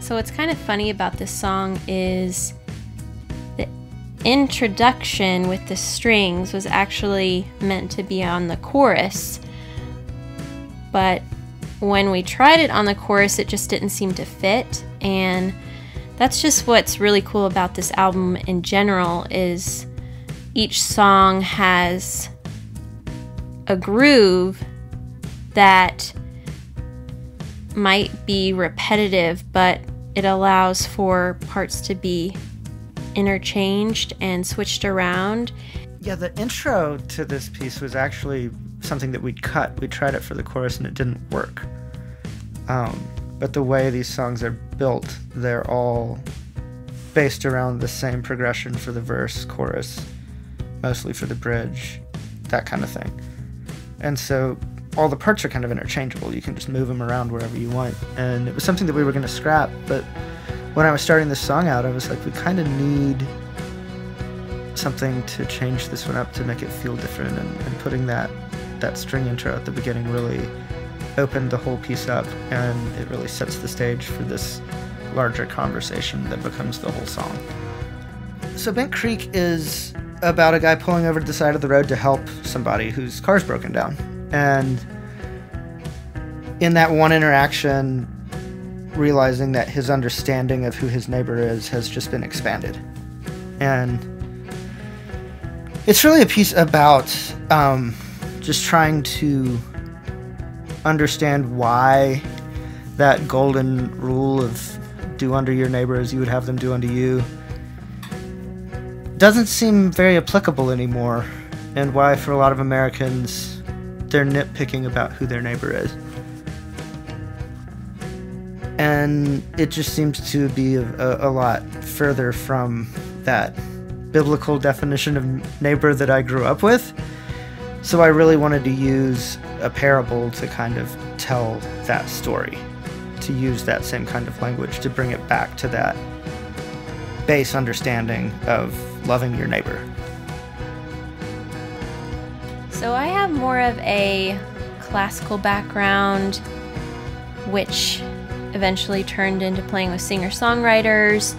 So what's kind of funny about this song is the introduction with the strings was actually meant to be on the chorus, but when we tried it on the chorus, it just didn't seem to fit. And that's just what's really cool about this album in general, is each song has a groove that might be repetitive, but it allows for parts to be interchanged and switched around. Yeah, the intro to this piece was actually something that we'd cut. We tried it for the chorus and it didn't work. But the way these songs are built, they're all based around the same progression for the verse, chorus, mostly for the bridge, that kind of thing. And so all the parts are kind of interchangeable. You can just move them around wherever you want. And it was something that we were going to scrap, but when I was starting this song out, I was like, we kind of need something to change this one up to make it feel different. And putting that string intro at the beginning really opened the whole piece up, and it really sets the stage for this larger conversation that becomes the whole song. So Bent Creek is about a guy pulling over to the side of the road to help somebody whose car's broken down. And in that one interaction, realizing that his understanding of who his neighbor is has just been expanded. And it's really a piece about just trying to understand why that golden rule of do unto your neighbor as you would have them do unto you doesn't seem very applicable anymore, and why for a lot of Americans they're nitpicking about who their neighbor is. And it just seems to be a lot further from that biblical definition of neighbor that I grew up with. So I really wanted to use a parable to kind of tell that story, to use that same kind of language to bring it back to that base understanding of loving your neighbor. So I have more of a classical background, which eventually turned into playing with singer-songwriters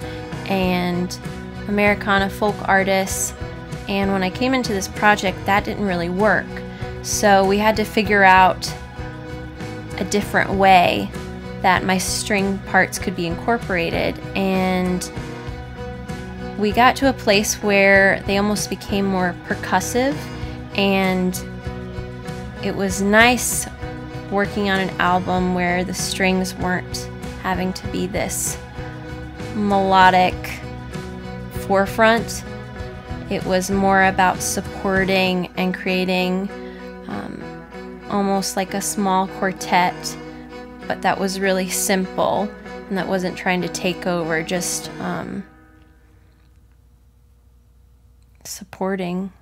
and Americana folk artists. And when I came into this project, that didn't really work. So we had to figure out a different way that my string parts could be incorporated. And we got to a place where they almost became more percussive, and it was nice working on an album where the strings weren't having to be this melodic forefront. It was more about supporting and creating almost like a small quartet, but that was really simple and that wasn't trying to take over, just supporting.